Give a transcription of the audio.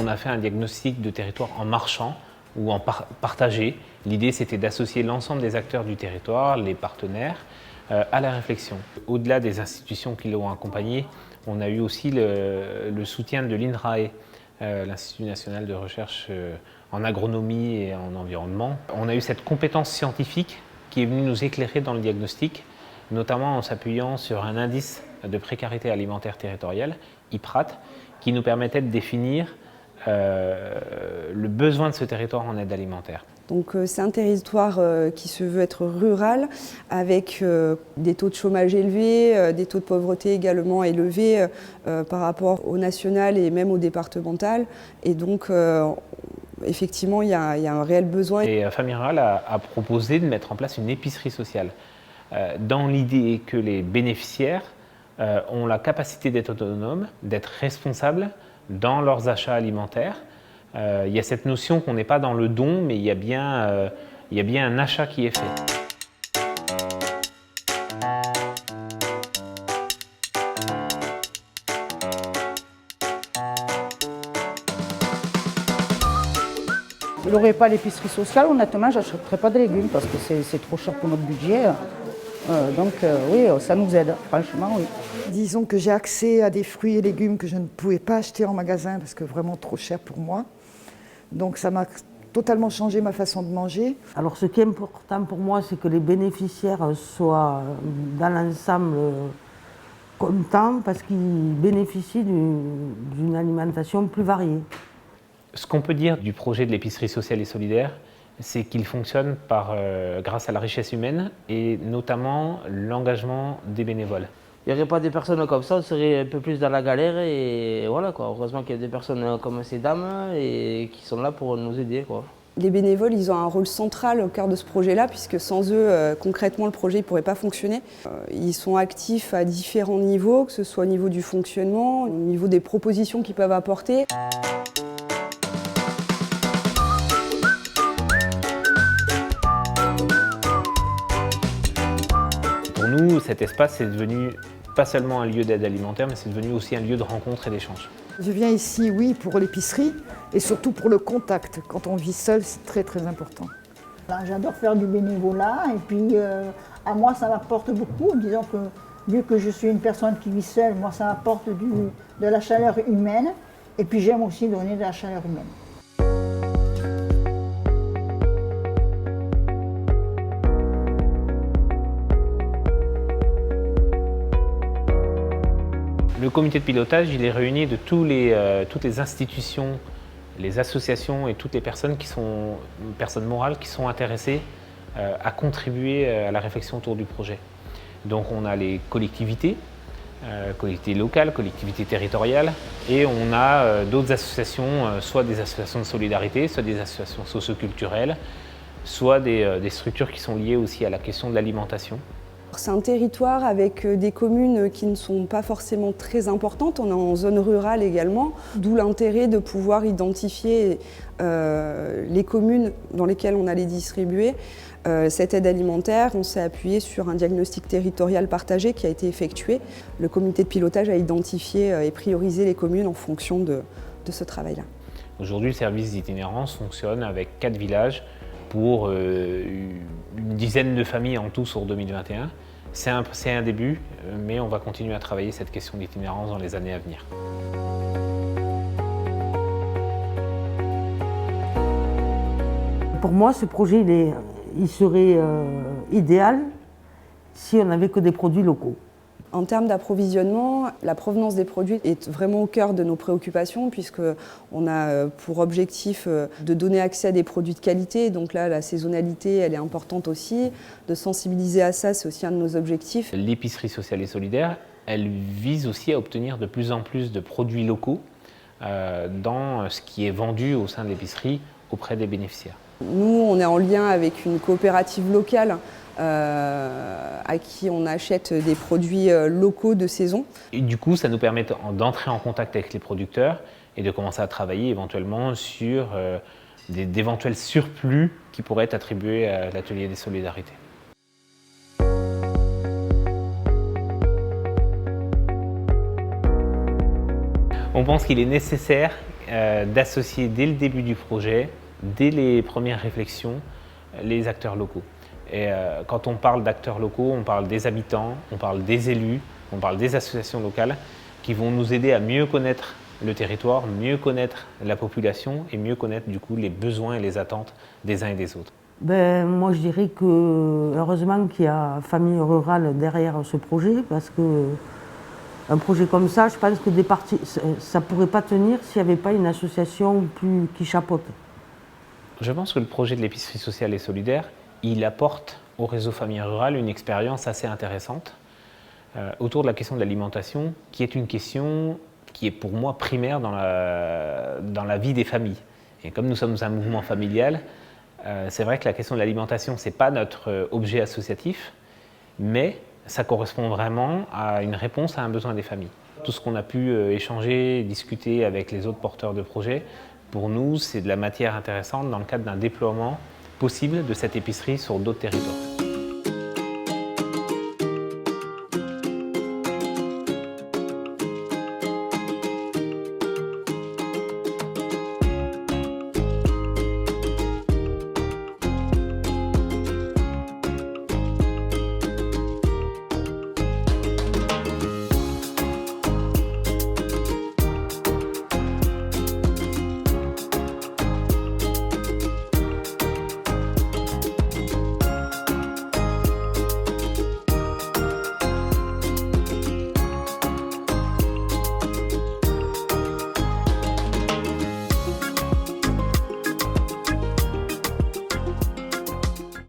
a fait un diagnostic de territoire en marchant ou en partagé. L'idée, c'était d'associer l'ensemble des acteurs du territoire, les partenaires, à la réflexion. Au-delà des institutions qui l'ont accompagné, on a eu aussi le soutien de l'INRAE, l'Institut national de recherche en agronomie et en environnement. On a eu cette compétence scientifique qui est venue nous éclairer dans le diagnostic, notamment en s'appuyant sur un indice de précarité alimentaire territoriale, IPRAT, qui nous permettait de définir le besoin de ce territoire en aide alimentaire. Donc c'est un territoire qui se veut être rural, avec des taux de chômage élevés, des taux de pauvreté également élevés par rapport au national et même au départemental. Et donc effectivement, il y a un réel besoin. Et Famille Rurale a proposé de mettre en place une épicerie sociale, dans l'idée que les bénéficiaires ont la capacité d'être autonomes, d'être responsables dans leurs achats alimentaires. Il y a cette notion qu'on n'est pas dans le don, mais il y a bien un achat qui est fait. Il n'aurait pas l'épicerie sociale, honnêtement, je n'achèterais pas de légumes parce que c'est trop cher pour notre budget. Donc oui, ça nous aide, franchement, oui. Disons que j'ai accès à des fruits et légumes que je ne pouvais pas acheter en magasin parce que vraiment trop cher pour moi. Donc ça m'a totalement changé ma façon de manger. Alors ce qui est important pour moi, c'est que les bénéficiaires soient dans l'ensemble contents parce qu'ils bénéficient d'une alimentation plus variée. Ce qu'on peut dire du projet de l'épicerie sociale et solidaire, c'est qu'il fonctionne grâce à la richesse humaine et notamment l'engagement des bénévoles. Il n'y aurait pas des personnes comme ça, on serait un peu plus dans la galère et voilà quoi. Heureusement qu'il y a des personnes comme ces dames et qui sont là pour nous aider quoi. Les bénévoles, ils ont un rôle central au cœur de ce projet-là, puisque sans eux, concrètement, le projet ne pourrait pas fonctionner. Ils sont actifs à différents niveaux, que ce soit au niveau du fonctionnement, au niveau des propositions qu'ils peuvent apporter. Pour nous, cet espace est devenu pas seulement un lieu d'aide alimentaire, mais c'est devenu aussi un lieu de rencontre et d'échange. Je viens ici, oui, pour l'épicerie et surtout pour le contact. Quand on vit seul, c'est très très important. J'adore faire du bénévolat et puis à moi ça m'apporte beaucoup. Disons que vu que je suis une personne qui vit seule, moi ça m'apporte de la chaleur humaine et puis j'aime aussi donner de la chaleur humaine. Le comité de pilotage, il est réuni de toutes les institutions, les associations et toutes les personnes personnes morales qui sont intéressées à contribuer à la réflexion autour du projet. Donc on a les collectivités locales, collectivités territoriales, et on a d'autres associations, soit des associations de solidarité, soit des associations socioculturelles, soit des structures qui sont liées aussi à la question de l'alimentation. C'est un territoire avec des communes qui ne sont pas forcément très importantes. On est en zone rurale également, d'où l'intérêt de pouvoir identifier les communes dans lesquelles on allait distribuer cette aide alimentaire. On s'est appuyé sur un diagnostic territorial partagé qui a été effectué. Le comité de pilotage a identifié et priorisé les communes en fonction de ce travail-là. Aujourd'hui, le service d'itinérance fonctionne avec 4 villages pour une dizaine de familles en tout sur 2021. C'est un début, mais on va continuer à travailler cette question d'itinérance dans les années à venir. Pour moi, ce projet, il serait idéal si on n'avait que des produits locaux. En termes d'approvisionnement, la provenance des produits est vraiment au cœur de nos préoccupations puisqu'on a pour objectif de donner accès à des produits de qualité. Donc là, la saisonnalité, elle est importante aussi. De sensibiliser à ça, c'est aussi un de nos objectifs. L'épicerie sociale et solidaire, elle vise aussi à obtenir de plus en plus de produits locaux dans ce qui est vendu au sein de l'épicerie auprès des bénéficiaires. Nous, on est en lien avec une coopérative locale à qui on achète des produits locaux de saison. Et du coup, ça nous permet d'entrer en contact avec les producteurs et de commencer à travailler éventuellement sur d'éventuels surplus qui pourraient être attribués à l'atelier des solidarités. On pense qu'il est nécessaire d'associer dès le début du projet, dès les premières réflexions, les acteurs locaux. Et quand on parle d'acteurs locaux, on parle des habitants, on parle des élus, on parle des associations locales qui vont nous aider à mieux connaître le territoire, mieux connaître la population et mieux connaître du coup les besoins et les attentes des uns et des autres. Moi je dirais que heureusement qu'il y a Famille Rurale derrière ce projet, parce que un projet comme ça, je pense que ça ne pourrait pas tenir s'il n'y avait pas une association qui chapeaute. Je pense que le projet de l'épicerie sociale et solidaire, il apporte au réseau Famille Rurale une expérience assez intéressante autour de la question de l'alimentation, qui est une question qui est pour moi primaire dans la vie des familles. Et comme nous sommes un mouvement familial, c'est vrai que la question de l'alimentation, ce n'est pas notre objet associatif, mais ça correspond vraiment à une réponse à un besoin des familles. Tout ce qu'on a pu échanger, discuter avec les autres porteurs de projets, pour nous, c'est de la matière intéressante dans le cadre d'un déploiement possible de cette épicerie sur d'autres territoires.